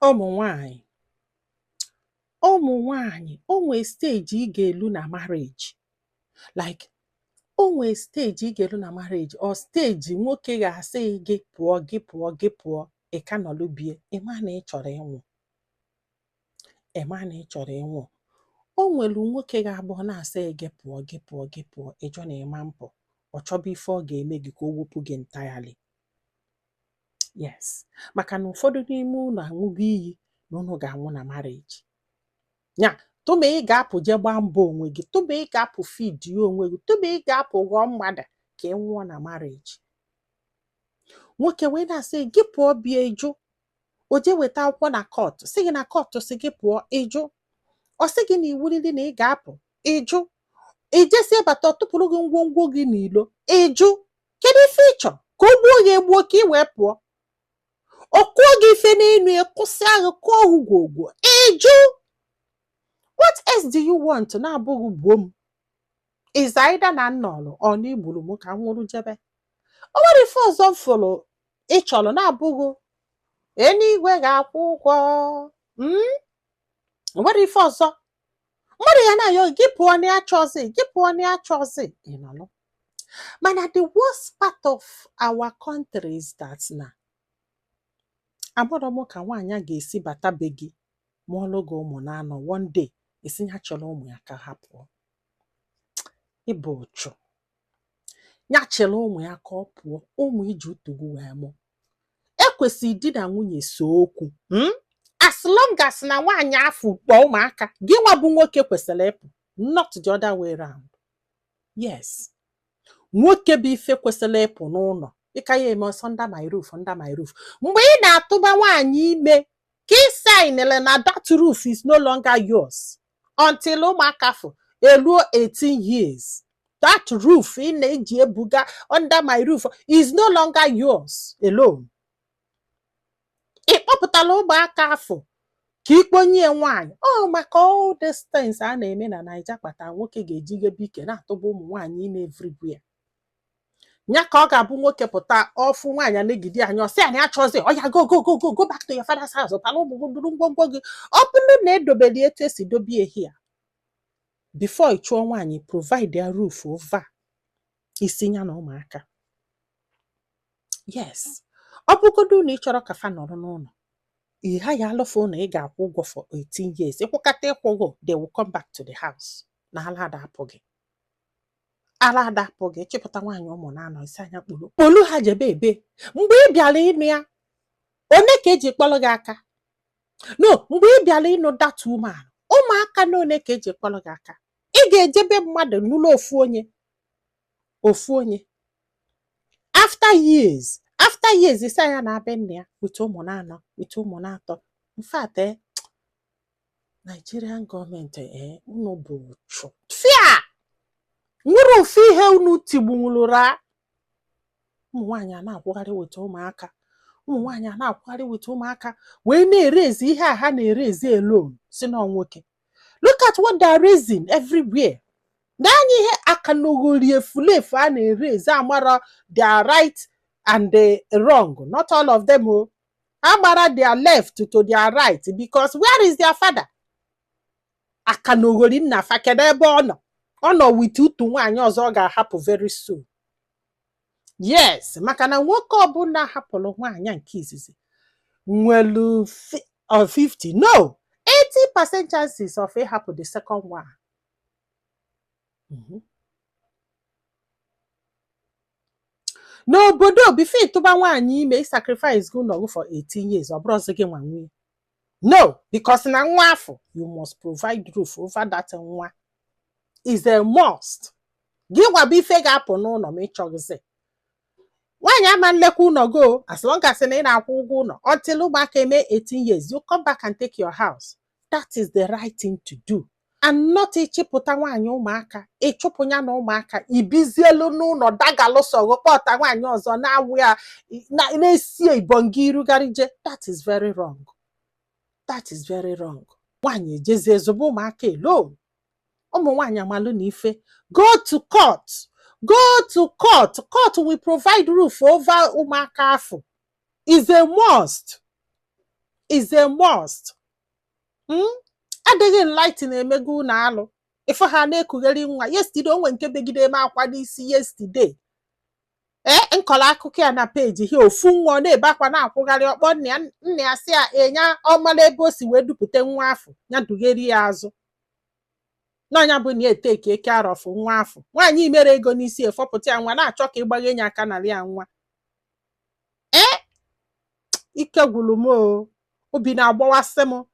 Ụmụ nwanyị o nwee steji ị ga-elu na marriage, like o nwee steji ị ga-elu na marriage or steji nwoke ga-asị gị pụọ ị ka nọlụbie ịma na ị chọrọ ịnwụ. O nwelu nwoke ga-abụ na-asị gị pụọ ịjụ na ịma mpụ ọ chọba ife ọ ga-eme gị ka o wepụ gị entirely. Yes, maka na ụfọdụ n'ime unu aṅụgo iyi na unu ga-anwụ na marriage. Ya tụma ị ga-apụ je gbaa mbọ onwe gị, tụma ị ga-apụ fidio onwe gị, tụma ị ga-apụ ghọọ mmadụ ka ị nwụọ na marriage. Nwoke wee na-asị gị pụọ bịa ịjụ, o je weta akwụkwọ na kọtụ sị gị na kọtụ sị gị pụọ ịjụ, ọ sị gị na iwu ndị na ị ga-apụ ịjụ, ijesi bata ọ tụpụrụ gị ngwongwo gị n'ilo ịjụ. Kedu ife ịchọ ka o gbuo gị egbuo ka ị wee pụọ? Ọ kụọ gị ife n'elu ya kwụsị agha kụọ gwogwo ịjụ. What else do you want? Na-abụghị gbuo m. Is either na nnọlụ ọ na igburu m ka m nwụrụ jebe. O nwere ife ọzọ m fụrụ ị chọrọ na-abụghị eluigwe ga-akwụ ụgwọ. O nwere ife ọzọ mmadụ ya na-ayọ gị pụọ na achọzi ịnọlụ. Mana the worst part of our country is that na agbọrọ m ka nwaanyị ga-esi bata be gị ma ọlụ gị ụmụ na-anọ one day esi ya chọrọ ụmụ ya ka ha pụọ. Ịbụ ụchụ ya chere ụmụ ya ka ọ pụọ, ụmụ iji utugwu wee mụ. Ekwesịrị di na nwunye so okwu, as long as na nwaanyị afọ kpọọ ụmụaka, gị nwa bụ nwoke kwesịrị ịpụ, not the other way round. Yes, nwoke bụ ife kwesịrị ịpụ n'ụlọ. Ịka ya eme ọsọ under my roof. Mgbe ị na-atụba nwaanyị ime ka ị signele na that roof is no longer yours until ụmụaka fụ eluo 18 years. That roof ị na-eji ebuga under my roof is no longer yours alone. Ị kpọpụtala ụmụaka afọ ka ikponye nwaanyị. Maka all these things a na-eme na Naija kpata nwoke ga-eji ghebe ike na-atụba ụmụ nwaanyị ime everywhere. Nya ka ọ ga-abụ nwoke pụta ọfụ nwaanyị na-egide anya ọsị anyị achọzi ọya go back to your father's house, pala ụmụ duru ngwongwo gị. Ọ bụrụ na edobeli etu esi dobie here, before ị chụọ nwaanyị provide a roof over isi ya na ụmụaka. Yes, ọ bụgodu na ị chọrọ ka fa nọrọ n'ụlọ, ị ha ya alụfụ na ị ga-akwụ ụgwọ for 18 years. Ịkwụkata ịkwụgwọ, they will come back to the house. Na ala adapụ gị chịpụta nwaanyị ụmụ na-anọ isi anya kpolu ha jebe ebe. Mgbe ị bịara ịnụ ya, one ka eji kpọrọ gị aka? No, mgbe ị bịara ịnụ that woman, ụmụaka na one ka eji kpọrọ gị aka? Ị ga-ejebe mmadụ n'ụlọ ofu onye. After years isi anya na-abịa nna ya with ụmụ na-anọ with ụmụ na-atọ. In fact, Nigerian gọọmenti unu bụ ụchụ fia. Nwere ofu ihe unu tigbunwụlụra. Ụmụ nwaanyị a na-akwụgharị weta ụmụaka wee na-erezi ihe a ha na-erezi alone si na nwoke. Look at what they are raising everywhere. Naanị ihe akanogori efulefu a na-erezi amara their right and the wrong. Not all of them. Amara their left to their right, because where is their father? Akanogori nna fa kedu ebe ọ nọ? Ọ nọ with utu nwaanyị ọzọ ọ ga-ahapụ very soon. Yes, maka na nwoke ọbụla hapụrụ nwaanyị nke izizi nwelu 50, no, 80% chances of ịhapụ the second one. N'obodo before ịtụba nwaanyị ime sacrifice gị nọgụ for 18 years, ọ bụrụzi gị nwa nwunye. No, because na nwa afọ, you must provide roof over that nwa. Is a must. Gị nwa bụ ife ga-apụ n'ụlọ ma ị chọgịzi. Nwaanyị ama nlekwa ụlọ go, as long as na ị na-akwụ ụgwọ ụlọ until ụmụaka eme 18 years, you come back and take your house. That is the right thing to do. And not ịchịpụta nwaanyị ụmụaka, ịchụpụ ya na ụmụaka, ibizielu n'ụlọ dagalụsọ kpọta nwaanyị ọzọ na-awụ ya na-esi ibongi irugarije. That is very wrong. Nwaanyị ejezie zụba ụmụaka alone. Ụmụ nwaanyị amalụ na ife, go to court. Court will provide roof over ụmụaka afọ. Is a must. is a must. Adịghị enlighten emego unu alụ ife ha na-ekugheri nwa. Yesterday onwe nke begide eme akwa n'isi yesterday. Nkọla akụkọ ya na peji here, ofu nwa na-ebe akwa na-akwụgharị ọkpọ nna ya si ya enya ọmala ebe o si wee dupụta nwa afọ ya dugheri ya azụ n'ọnya bụ na ya eteke eke arọfụ nwa afọ. Nwaanyị mere ego n'isi efọpụta ya nwa na-achọ ka ịgbaghe nye aka narị ya nwa. Ike gwụrụ m o, obi na-agbawasị m. O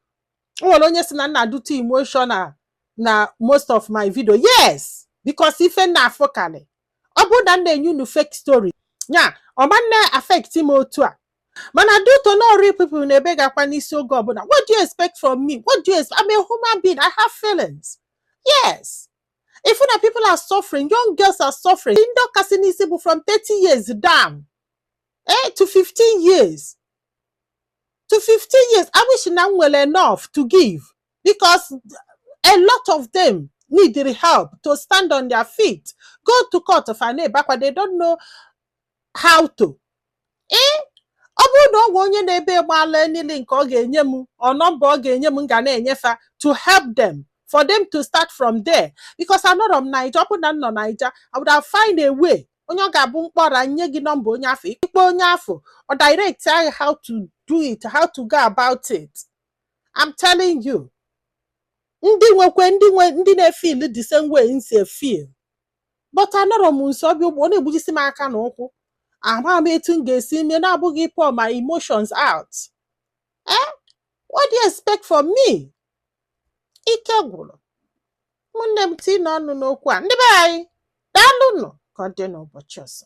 nwere onye si na nna dute emotional na most of my video. Yes, because ife na afọkali ọ bụ na na-enye unu fake story nya ọma na affect m otu a. Mana due to no real people na-ebe gakwa n'isi oge ọbụla. What do you expect from me? What do you expect? I'm a human being. I have feelings. Yes. If una people are suffering, young girls are suffering. Indo kasi n'isi bụ from 30 years down to 15 years. To 15 years. I wish na well enough to give, because a lot of them need the help to stand on their feet. Go to court of an back when they don't know how to. Ọ bụrụ na ọgwụ onye na-ebe gbala niile nke ọ ga-enye m ọ nọmba ọ ga-enye m ga na-enyefa to help them, for them to start from there. Because anọrọ m Naija, ọ bụ na nọ Naija, I would have find a way. Onye ọ ga-abụ mkpọrọ nye gị nọmba onye afọ, ikpe onye afọ, or direct how to do it, how to go about it. I'm telling you. Ndị na-feel the same way nsi feel. But anọrọ m nso obi ọ na-egbujisi m aka na ụkwụ. Ama m etu m ga-esi ime na-abụghị pour my emotions out. What do you expect from me? Ike gwụrụ. Ụmụnne m tii n'ọnụ n'okwu a. Ndị be anyị, daalụnụ ka ọ dị n'ụbọchị ọzọ.